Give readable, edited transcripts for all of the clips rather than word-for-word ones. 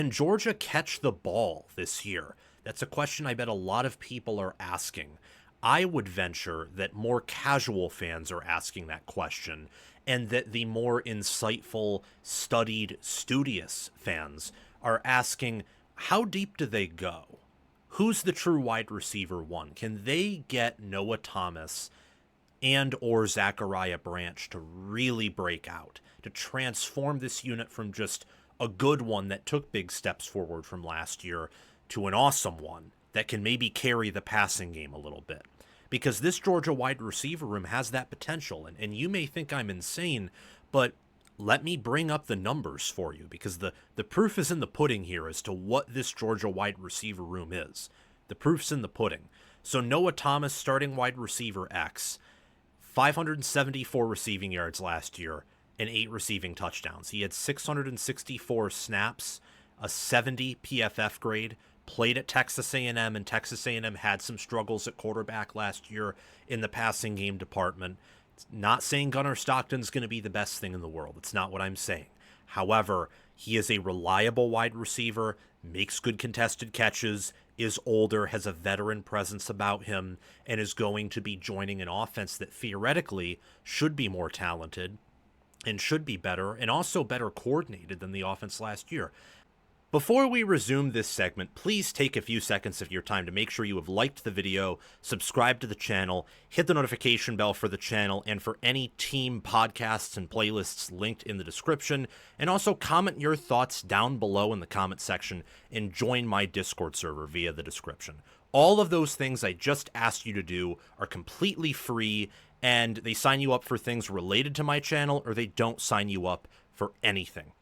Can Georgia catch the ball this year? That's a question I bet a lot of people are asking. I would venture that more casual fans are asking that question, and that the more insightful, studied, studious fans are asking, how deep do they go? Who's the true wide receiver one? Can they get Noah Thomas and or Zachariah Branch to really break out, to transform this unit from just a good one that took big steps forward from last year to an awesome one that can maybe carry the passing game a little bit? Because this Georgia wide receiver room has that potential. And you may think I'm insane, but let me bring up the numbers for you, because the proof is in the pudding here as to what this Georgia wide receiver room is. The proof's in the pudding. So Noah Thomas, starting wide receiver X, 574 receiving yards last year and 8 receiving touchdowns. He had 664 snaps, a 70 PFF grade, played at Texas A&M, and Texas A&M had some struggles at quarterback last year in the passing game department. It's not saying Gunnar Stockton's going to be the best thing in the world. It's not what I'm saying. However, he is a reliable wide receiver, makes good contested catches, is older, has a veteran presence about him, and is going to be joining an offense that theoretically should be more talented and should be better, and also better coordinated than the offense last year. Before we resume this segment, please take a few seconds of your time to make sure you have liked the video, subscribe to the channel, hit the notification bell for the channel and for any team podcasts and playlists linked in the description, and also comment your thoughts down below in the comment section and join my Discord server via the description. All of those things I just asked you to do are completely free, and they sign you up for things related to my channel, or they don't sign you up for anything.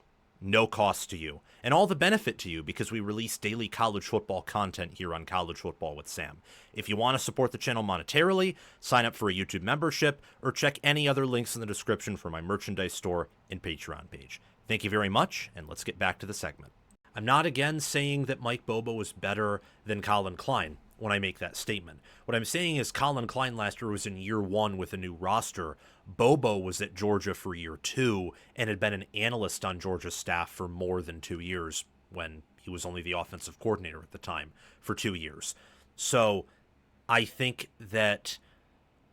No cost to you, and all the benefit to you, because we release daily college football content here on College Football with Sam. If you want to support the channel monetarily, sign up for a YouTube membership, or check any other links in the description for my merchandise store and Patreon page. Thank you very much, and let's get back to the segment. I'm not again saying that Mike Bobo was better than Colin Klein when I make that statement. What I'm saying is Colin Klein last year was in year 1 with a new roster. Bobo was at Georgia for year 2 and had been an analyst on Georgia's staff for more than 2 years, when he was only the offensive coordinator at the time for 2 years. So I think that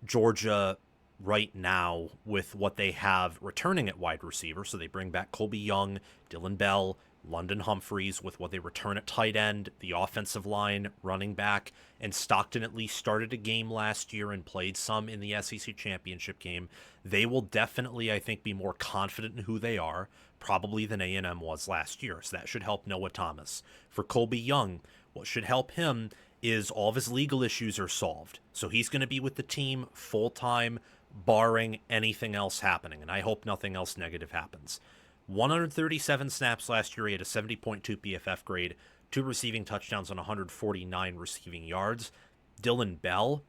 Georgia right now, with what they have returning at wide receiver, so they bring back Colbie Young, Dillon Bell, London Humphreys, with what they return at tight end, the offensive line, running back, and Stockton at least started a game last year and played some in the SEC championship game. They will definitely, I think, be more confident in who they are, probably than A&M was last year, so that should help Noah Thomas. For Colbie Young, what should help him is all of his legal issues are solved, so he's going to be with the team full-time, barring anything else happening, and I hope nothing else negative happens. 137 snaps last year. He had a 70.2 PFF grade, 2 receiving touchdowns on 149 receiving yards. Dillon Bell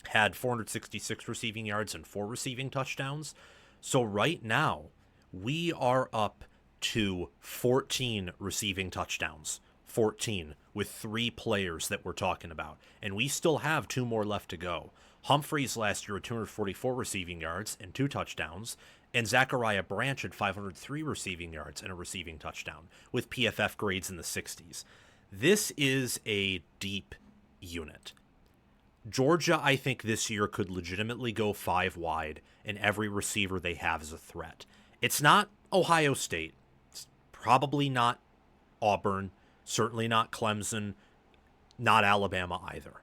had 466 receiving yards and 4 receiving touchdowns. So right now, we are up to 14 receiving touchdowns. 14 with 3 players that we're talking about. And we still have 2 more left to go. Humphreys last year had 244 receiving yards and 2 touchdowns. And Zachariah Branch had 503 receiving yards and a receiving touchdown, with PFF grades in the 60s. This is a deep unit. Georgia, I think, this year could legitimately go 5 wide, and every receiver they have is a threat. It's not Ohio State. It's probably not Auburn. Certainly not Clemson. Not Alabama either.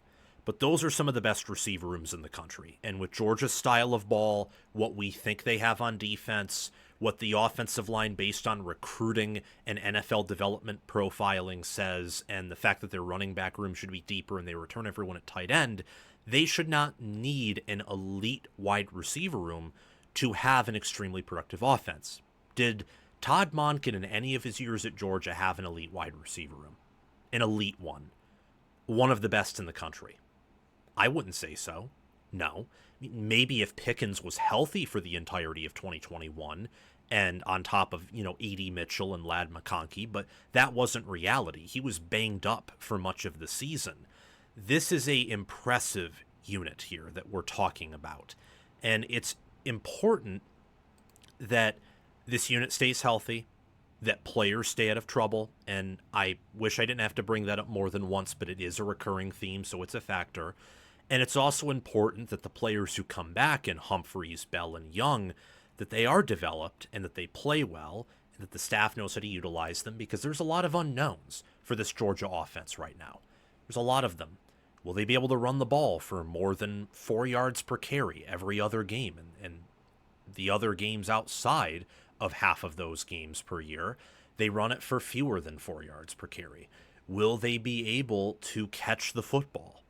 But those are some of the best receiver rooms in the country. And with Georgia's style of ball, what we think they have on defense, what the offensive line based on recruiting and NFL development profiling says, and the fact that their running back room should be deeper and they return everyone at tight end, they should not need an elite wide receiver room to have an extremely productive offense. Did Todd Monken in any of his years at Georgia have an elite wide receiver room? An elite one. One of the best in the country. I wouldn't say so. No. Maybe if Pickens was healthy for the entirety of 2021 and on top of, A.D. Mitchell and Ladd McConkey, but that wasn't reality. He was banged up for much of the season. This is a impressive unit here that we're talking about. And it's important that this unit stays healthy, that players stay out of trouble, and I wish I didn't have to bring that up more than once, but it is a recurring theme, so it's a factor. And it's also important that the players who come back in Humphreys, Bell, and Young, that they are developed and that they play well, and that the staff knows how to utilize them, because there's a lot of unknowns for this Georgia offense right now. There's a lot of them. Will they be able to run the ball for more than 4 yards per carry every other game? And the other games outside of half of those games per year, they run it for fewer than 4 yards per carry. Will they be able to catch the football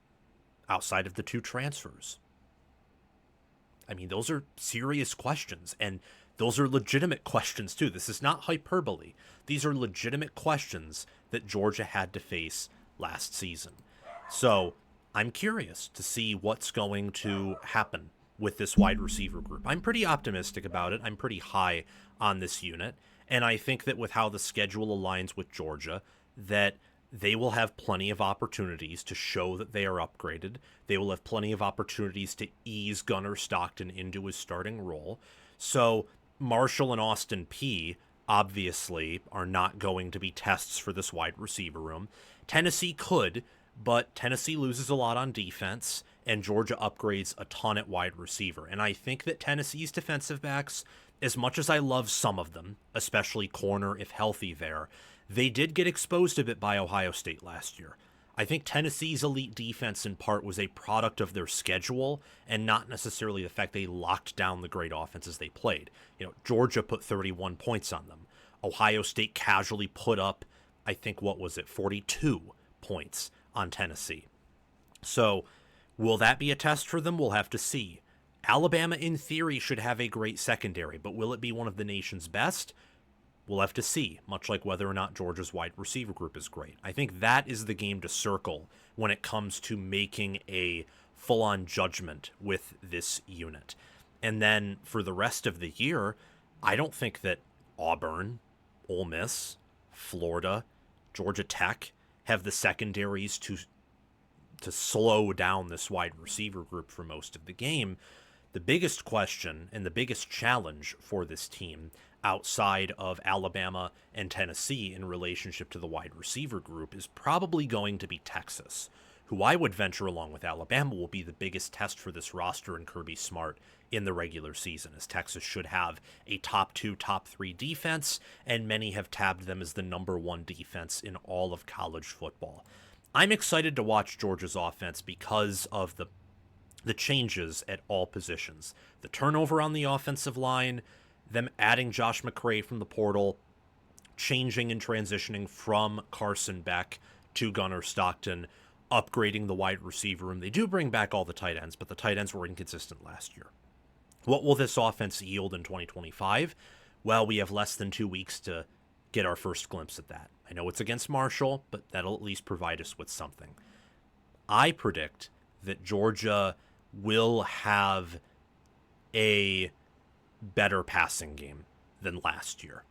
outside of the 2 transfers? I mean, those are serious questions, and those are legitimate questions too. This is not hyperbole. These are legitimate questions that Georgia had to face last season. So I'm curious to see what's going to happen with this wide receiver group. I'm pretty optimistic about it. I'm pretty high on this unit. And I think that with how the schedule aligns with Georgia, that they will have plenty of opportunities to show that they are upgraded. They will have plenty of opportunities to ease Gunnar Stockton into his starting role. So Marshall and Austin Peay obviously are not going to be tests for this wide receiver room. Tennessee could, but Tennessee loses a lot on defense, and Georgia upgrades a ton at wide receiver. And I think that Tennessee's defensive backs, as much as I love some of them, especially corner if healthy there, they did get exposed a bit by Ohio State last year. I think Tennessee's elite defense in part was a product of their schedule and not necessarily the fact they locked down the great offenses they played. Georgia put 31 points on them. Ohio State casually put up, I think, 42 points on Tennessee. So will that be a test for them? We'll have to see. Alabama, in theory, should have a great secondary, but will it be one of the nation's best? We'll have to see, much like whether or not Georgia's wide receiver group is great. I think that is the game to circle when it comes to making a full-on judgment with this unit. And then for the rest of the year, I don't think that Auburn, Ole Miss, Florida, Georgia Tech have the secondaries to slow down this wide receiver group for most of the game. The biggest question and the biggest challenge for this team outside of Alabama and Tennessee in relationship to the wide receiver group is probably going to be Texas, who I would venture along with Alabama will be the biggest test for this roster and Kirby Smart in the regular season, as Texas should have a top 2, top 3 defense, and many have tabbed them as the number 1 defense in all of college football. I'm excited to watch Georgia's offense because of the changes at all positions. The turnover on the offensive line, them adding Josh McCray from the portal, changing and transitioning from Carson Beck to Gunnar Stockton, upgrading the wide receiver room. They do bring back all the tight ends, but the tight ends were inconsistent last year. What will this offense yield in 2025? Well, we have less than 2 weeks to get our first glimpse at that. I know it's against Marshall, but that'll at least provide us with something. I predict that Georgia will have a better passing game than last year.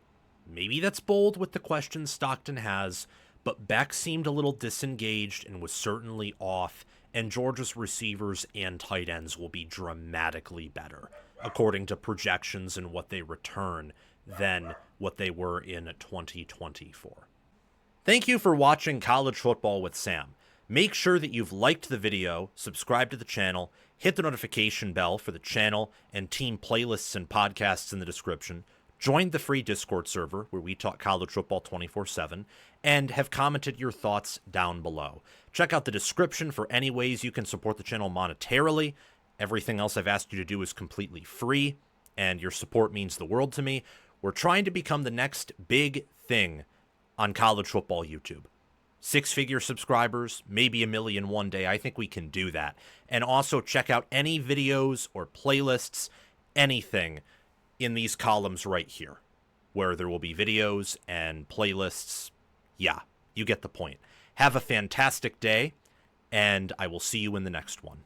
Maybe that's bold with the questions Stockton has, but Beck seemed a little disengaged and was certainly off, and Georgia's receivers and tight ends will be dramatically better, according to projections and what they return, than what they were in 2024. Thank you for watching College Football with Sam. Make sure that you've liked the video, subscribed to the channel, hit the notification bell for the channel and team playlists and podcasts in the description, joined the free Discord server where we talk college football 24/7, and have commented your thoughts down below. Check out the description for any ways you can support the channel monetarily. Everything else I've asked you to do is completely free, and your support means the world to me. We're trying to become the next big thing on college football YouTube. 6-figure subscribers, maybe 1 million one day. I think we can do that. And also check out any videos or playlists, anything in these columns right here, where there will be videos and playlists. Yeah, you get the point. Have a fantastic day, and I will see you in the next one.